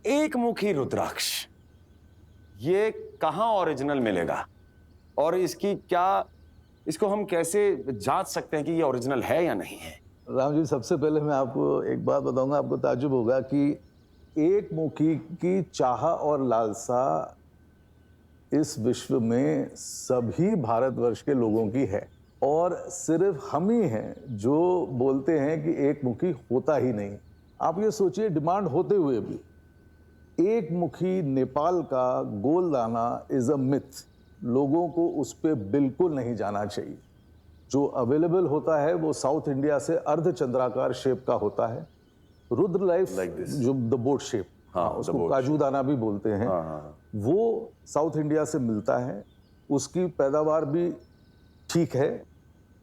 एक मुखी रुद्राक्ष, ये कहाँ ओरिजिनल मिलेगा और इसकी क्या, इसको हम कैसे जांच सकते हैं कि ये ओरिजिनल है या नहीं है? राम जी, सबसे पहले मैं आपको एक बात बताऊंगा, आपको ताज्जुब होगा कि एक मुखी की चाह और लालसा इस विश्व में सभी भारतवर्ष के लोगों की है और सिर्फ हम ही हैं जो बोलते हैं कि एक मुखी होता ही नहीं। आप ये सोचिए, डिमांड होते हुए भी एक मुखी नेपाल का गोलदाना इज अ मिथ। लोगों को उस पर बिल्कुल नहीं जाना चाहिए। जो अवेलेबल होता है वो साउथ इंडिया से अर्धचंद्राकार शेप का होता है। Rudra life Like this. जो द बोट शेप, हाँ, उसको the boat काजू दाना भी बोलते हैं। वो साउथ इंडिया से मिलता है। उसकी पैदावार भी ठीक है,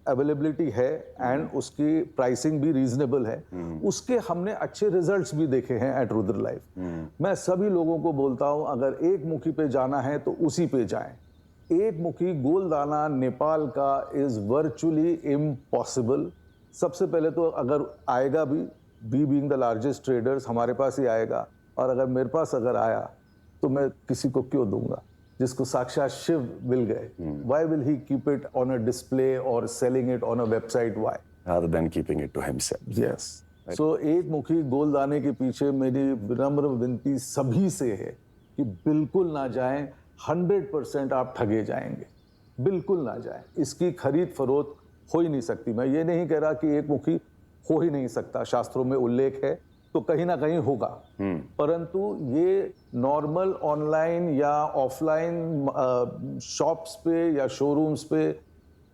अवेलेबिलिटी है एंड उसकी प्राइसिंग भी रीजनेबल है। उसके हमने अच्छे रिजल्ट्स भी देखे हैं एट रुद्र लाइफ। मैं सभी लोगों को बोलता हूं, अगर एक मुखी पे जाना है तो उसी पे जाएं। एक मुखी गोलदाना नेपाल का इज वर्चुअली इम्पॉसिबल। सबसे पहले तो अगर आएगा भी, we being the largest traders, हमारे पास ही आएगा। और अगर मेरे पास अगर आया तो मैं किसी को क्यों दूंगा जिसको साक्षात शिव मिल गए? Why will he keep it on a display और selling it on a website? Why, rather than keeping it to himself. Yes. So एक मुखी गोलदाने के पीछे मेरी विनम्र विनती सभी से है कि बिल्कुल ना जाएं। 100% आप ठगे जाएंगे। बिल्कुल ना जाएं। इसकी खरीद फरोख्त हो ही नहीं सकती। मैं ये नहीं कह रहा कि एक मुखी हो ही नहीं सकता, शास्त्रों में उल्लेख है तो कहीं ना कहीं होगा, परंतु ये नॉर्मल ऑनलाइन या ऑफलाइन शॉप्स पे या शोरूम्स पे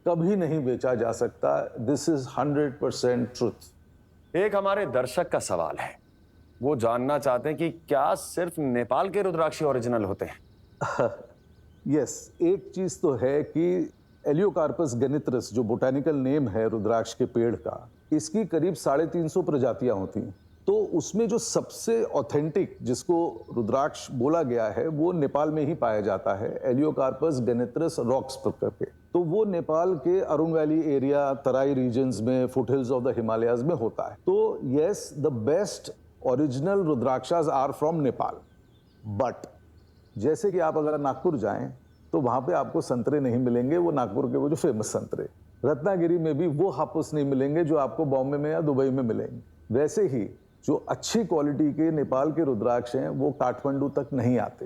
कभी नहीं बेचा जा सकता। This is 100% truth. एक हमारे दर्शक का सवाल है, वो जानना चाहते हैं कि क्या सिर्फ नेपाल के रुद्राक्षी ओरिजिनल होते हैं? यस, एक चीज तो है कि एलियोकार्पस गनित्रस जो बोटानिकल नेम है रुद्राक्ष के पेड़ का, इसकी करीब 350 प्रजातियां होती हैं। तो उसमें जो सबसे ऑथेंटिक जिसको रुद्राक्ष बोला गया है वो नेपाल में ही पाया जाता है, एलियोकार्पस गनित्रस रॉक्स करके। तो वो नेपाल के Arun valley area, Terai regions में, फुटहिल्स ऑफ द हिमालयाज में होता है। तो yes, the best original rudrakshas are from Nepal. But जैसे कि आप अगर नागपुर जाएं तो वहां पे आपको संतरे नहीं मिलेंगे, वो नागपुर के वो जो फेमस संतरे। रत्नागिरी में भी वो हापुस नहीं मिलेंगे जो आपको बॉम्बे में या दुबई में मिलेंगे। वैसे ही जो अच्छी क्वालिटी के नेपाल के रुद्राक्ष हैं वो काठमांडू तक नहीं आते,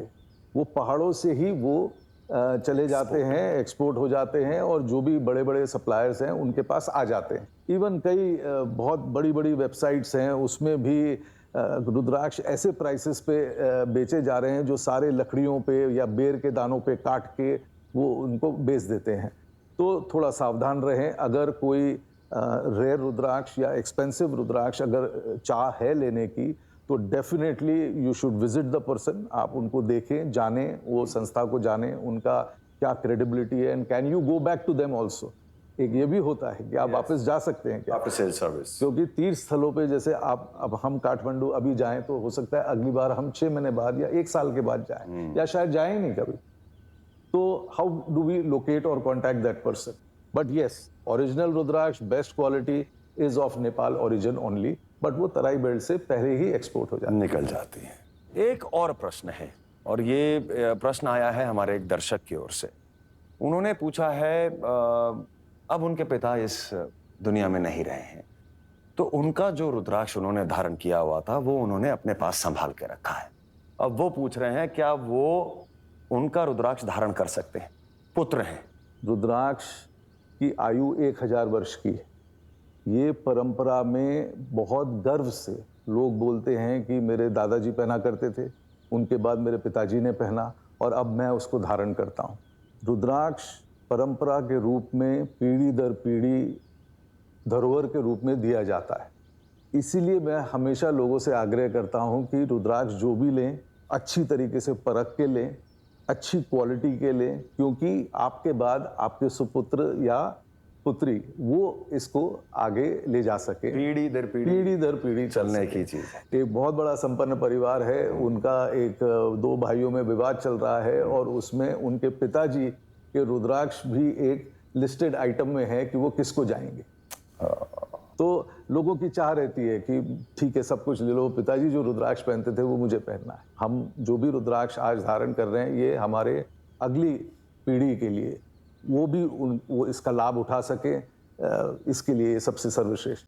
वो पहाड़ों से ही वो चले जाते हैं, एक्सपोर्ट हो जाते हैं और जो भी बड़े बड़े सप्लायर्स हैं उनके पास आ जाते हैं। इवन कई बहुत बड़ी बड़ी वेबसाइट्स हैं, उसमें भी रुद्राक्ष ऐसे प्राइसेस पे बेचे जा रहे हैं जो सारे लकड़ियों पे या बेर के दानों पे काट के वो उनको बेच देते हैं। तो थोड़ा सावधान रहें। अगर कोई रेयर रुद्राक्ष या एक्सपेंसिव रुद्राक्ष अगर चाह है लेने की तो definitely you should visit the person. आप उनको देखें, जानें, वो संस्था को जानें, उनका क्या क्रेडिबिलिटी है and can you go back to them also. एक ये भी होता है कि आप वापस जा सकते हैं क्या, आफ्टर सेल सर्विस। क्योंकि तीर्थ स्थलों पे जैसे आप, अब हम काठमांडू अभी जाएं तो हो सकता है अगली बार हम 6 महीने बाद या 1 साल के बाद जाएं या शायद जाएं ही नहीं कभी। तो हाउ डू वी लोकेट और contact that person? But yes, original rudraksha best quality is of Nepal origin only, but वो तराई बेल्ट से पहले ही एक्सपोर्ट हो जाती है, निकल जाती है। एक और प्रश्न है और ये प्रश्न आया है हमारे एक दर्शक की ओर से। उन्होंने पूछा है, अब उनके पिता इस दुनिया में नहीं रहे हैं, तो उनका जो रुद्राक्ष उन्होंने धारण किया हुआ था वो उन्होंने अपने पास संभाल के रखा है। अब वो पूछ रहे हैं क्या वो उनका रुद्राक्ष धारण कर सकते हैं? पुत्र हैं। रुद्राक्ष की आयु 1000 वर्ष की है। ये परंपरा में बहुत गर्व से लोग बोलते हैं कि मेरे दादाजी पहना करते थे, उनके बाद मेरे पिताजी ने पहना और अब मैं उसको धारण करता हूँ। रुद्राक्ष परंपरा के रूप में पीढ़ी दर पीढ़ी धरोहर के रूप में दिया जाता है। इसीलिए मैं हमेशा लोगों से आग्रह करता हूं कि रुद्राक्ष जो भी लें अच्छी तरीके से परख के लें, अच्छी क्वालिटी के लें, क्योंकि आपके बाद आपके सुपुत्र या पुत्री वो इसको आगे ले जा सके। पीढ़ी दर पीढ़ी चलने की चीज है। एक बहुत बड़ा संपन्न परिवार है, उनका एक 2 भाइयों में विवाद चल रहा है और उसमें उनके पिताजी के रुद्राक्ष भी एक लिस्टेड आइटम में है कि वो किसको जाएंगे। तो लोगों की चाह रहती है कि ठीक है सब कुछ ले लो, पिताजी जो रुद्राक्ष पहनते थे वो मुझे पहनना है। हम जो भी रुद्राक्ष आज धारण कर रहे हैं ये हमारे अगली पीढ़ी के लिए वो भी वो इसका लाभ उठा सके, इसके लिए सबसे सर्वश्रेष्ठ।